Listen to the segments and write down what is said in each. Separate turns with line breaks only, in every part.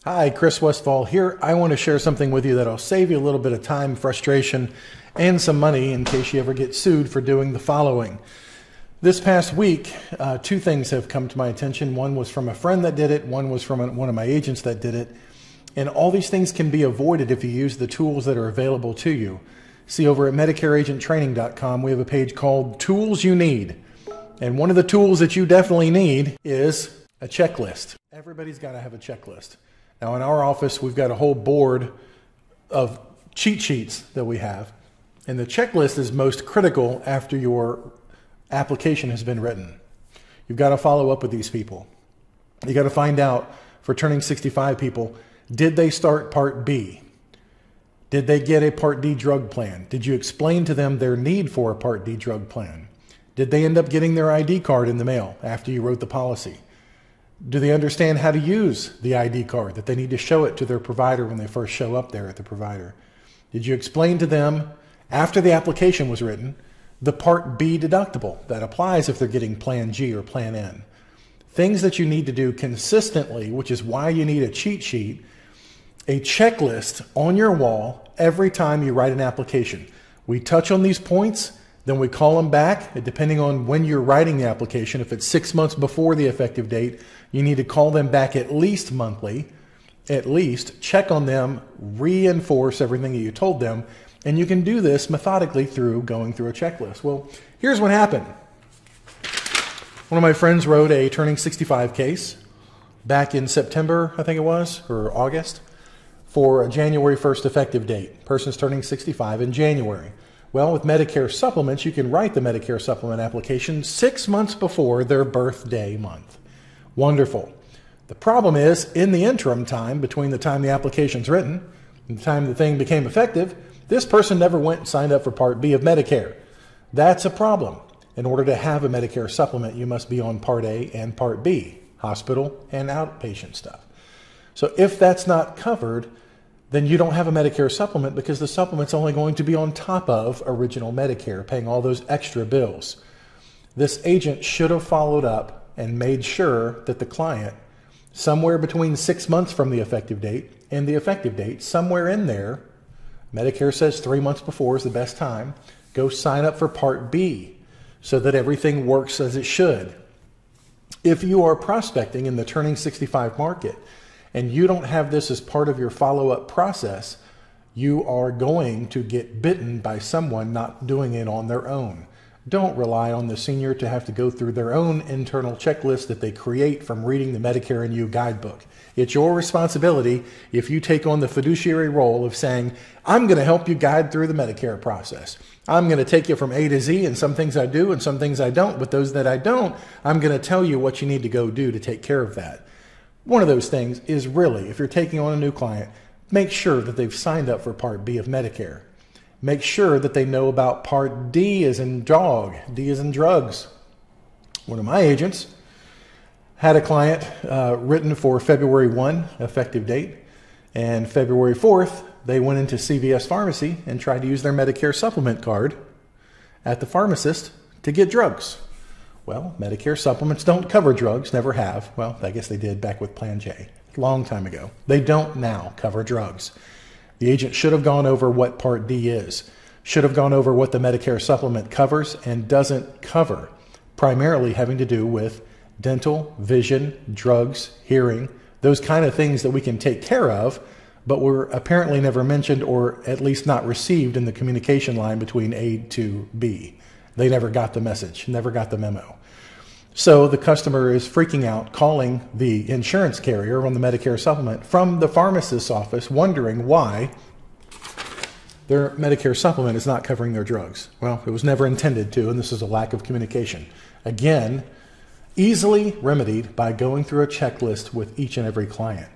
Hi, Chris Westfall here. I want to share something with you that'll save you a little bit of time, frustration, and some money in case you ever get sued for doing the following. This past week, two things have come to my attention. One was from a friend that did it. One was from one of my agents that did it. And all these things can be avoided if you use the tools that are available to you. See, over at MedicareAgentTraining.com, we have a page called Tools You Need. And one of the tools that you definitely need is a checklist. Everybody's got to have a checklist. Now, in our office, we've got a whole board of cheat sheets that we have. And the checklist is most critical after your application has been written. You've got to follow up with these people. You got to find out, for turning 65 people, did they start Part B? Did they get a Part D drug plan? Did you explain to them their need for a Part D drug plan? Did they end up getting their ID card in the mail after you wrote the policy? Do they understand how to use the ID card, that they need to show it to their provider when they first show up there at the provider? Did you explain to them, after the application was written, the Part B deductible that applies if they're getting Plan G or Plan N? Things that you need to do consistently, which is why you need a cheat sheet, a checklist on your wall every time you write an application. We touch on these points, then we call them back, depending on when you're writing the application. If it's 6 months before the effective date, you need to call them back at least monthly, at least, check on them, reinforce everything that you told them, and you can do this methodically through going through a checklist. Well, here's what happened. One of my friends wrote a turning 65 case back in September, I think it was, or August, for a January 1st effective date. Person's turning 65 in January. Well, with Medicare supplements, you can write the Medicare supplement application 6 months before their birthday month. Wonderful. The problem is, in the interim time, between the time the application's written and the time the thing became effective, this person never went and signed up for Part B of Medicare. That's a problem. In order to have a Medicare supplement, you must be on Part A and Part B, hospital and outpatient stuff. So if that's not covered, then you don't have a Medicare supplement, because the supplement's only going to be on top of original Medicare, paying all those extra bills. This agent should have followed up and made sure that the client, somewhere between 6 months from the effective date and the effective date, somewhere in there, Medicare says 3 months before is the best time, go sign up for Part B so that everything works as it should. If you are prospecting in the turning 65 market, and you don't have this as part of your follow-up process, you are going to get bitten by someone not doing it on their own. Don't rely on the senior to have to go through their own internal checklist that they create from reading the Medicare and You guidebook. It's your responsibility if you take on the fiduciary role of saying, I'm going to help you guide through the Medicare process. I'm going to take you from A to Z, and some things I do and some things I don't, but those that I don't, I'm going to tell you what you need to go do to take care of that. One of those things is really, if you're taking on a new client, make sure that they've signed up for Part B of Medicare. Make sure that they know about Part D as in dog, D as in drugs. One of my agents had a client written for February 1, effective date, and February 4th, they went into CVS Pharmacy and tried to use their Medicare supplement card at the pharmacist to get drugs. Well, Medicare supplements don't cover drugs, never have. Well, I guess they did back with Plan J, a long time ago. They don't now cover drugs. The agent should have gone over what Part D is, should have gone over what the Medicare supplement covers and doesn't cover, primarily having to do with dental, vision, drugs, hearing, those kind of things that we can take care of, but were apparently never mentioned, or at least not received in the communication line between A to B. They never got the message, never got the memo. So the customer is freaking out, calling the insurance carrier on the Medicare supplement from the pharmacist's office, wondering why their Medicare supplement is not covering their drugs. Well, it was never intended to, and this is a lack of communication. Again, easily remedied by going through a checklist with each and every client.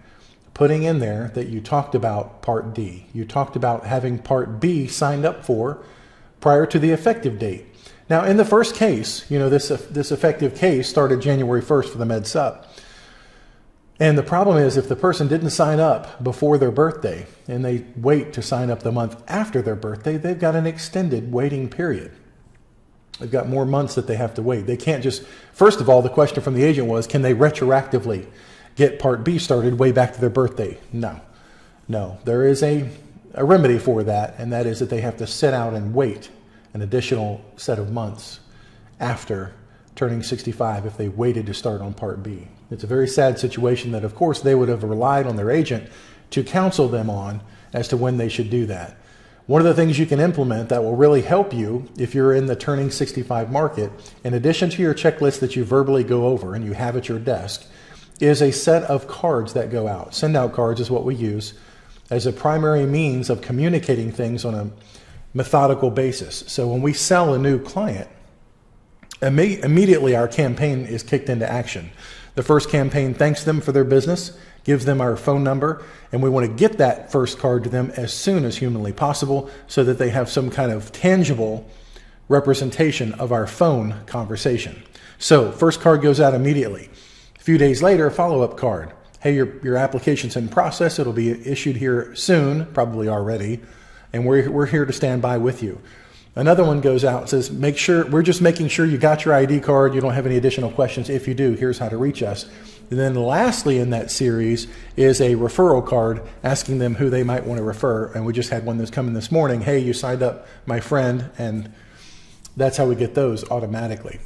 Putting in there that you talked about Part D. You talked about having Part B signed up for prior to the effective date. Now, in the first case, this effective case started January 1st for the Med Sup. And the problem is, if the person didn't sign up before their birthday and they wait to sign up the month after their birthday, they've got an extended waiting period. They've got more months that they have to wait. They can't just, first of all, the question from the agent was, can they retroactively get Part B started way back to their birthday. No, there is a remedy for that, and that is that they have to sit out and wait an additional set of months after turning 65 if they waited to start on Part B. It's a very sad situation that, of course, they would have relied on their agent to counsel them on as to when they should do that. One of the things you can implement that will really help you if you're in the turning 65 market, in addition to your checklist that you verbally go over and you have at your desk, is a set of cards that go out. Send out cards is what we use as a primary means of communicating things on a methodical basis. So when we sell a new client, immediately our campaign is kicked into action. The first campaign thanks them for their business, gives them our phone number, and we want to get that first card to them as soon as humanly possible so that they have some kind of tangible representation of our phone conversation. So first card goes out immediately. A few days later, a follow-up card. Hey, your application's in process. It'll be issued here soon, probably already, and we're here to stand by with you. Another one goes out and says, we're just making sure you got your ID card. You don't have any additional questions. If you do, here's how to reach us. And then lastly in that series is a referral card asking them who they might want to refer. And we just had one that's coming this morning. Hey, you signed up my friend. And that's how we get those automatically.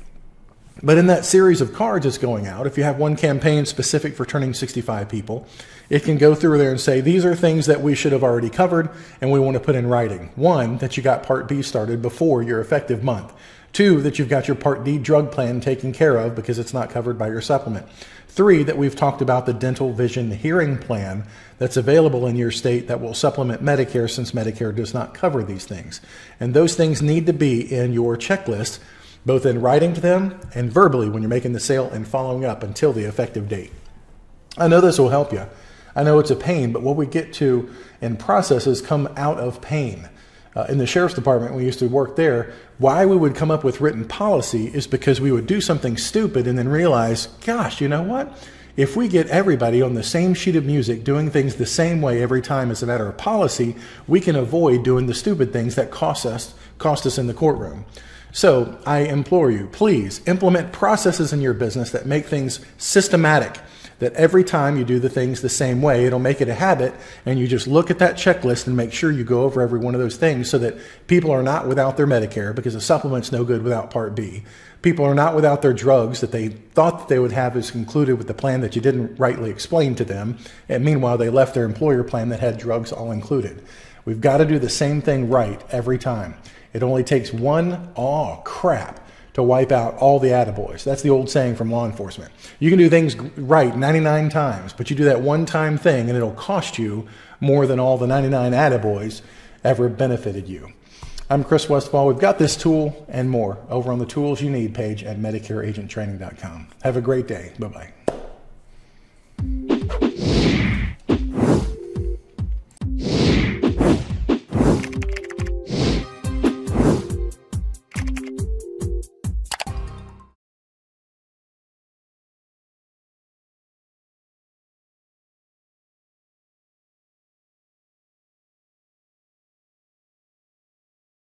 But in that series of cards that's going out, if you have one campaign specific for turning 65 people, it can go through there and say, these are things that we should have already covered and we want to put in writing. One, that you got Part B started before your effective month. Two, that you've got your Part D drug plan taken care of because it's not covered by your supplement. Three, that we've talked about the dental, vision, hearing plan that's available in your state that will supplement Medicare since Medicare does not cover these things. And those things need to be in your checklist, both in writing to them and verbally when you're making the sale and following up until the effective date. I know this will help you. I know it's a pain, but what we get to in processes come out of pain. In the sheriff's department, we used to work there. Why we would come up with written policy is because we would do something stupid and then realize, gosh, you know what? If we get everybody on the same sheet of music doing things the same way every time as a matter of policy, we can avoid doing the stupid things that cost us in the courtroom. So I implore you, please implement processes in your business that make things systematic, that every time you do the things the same way, it'll make it a habit, and you just look at that checklist and make sure you go over every one of those things so that people are not without their Medicare, because a supplement's no good without Part B. People are not without their drugs that they thought that they would have as included with the plan that you didn't rightly explain to them, and meanwhile they left their employer plan that had drugs all included. We've got to do the same thing right every time. It only takes one, crap, to wipe out all the attaboys. That's the old saying from law enforcement. You can do things right 99 times, but you do that one-time thing and it'll cost you more than all the 99 attaboys ever benefited you. I'm Chris Westfall. We've got this tool and more over on the Tools You Need page at MedicareAgentTraining.com. Have a great day. Bye-bye.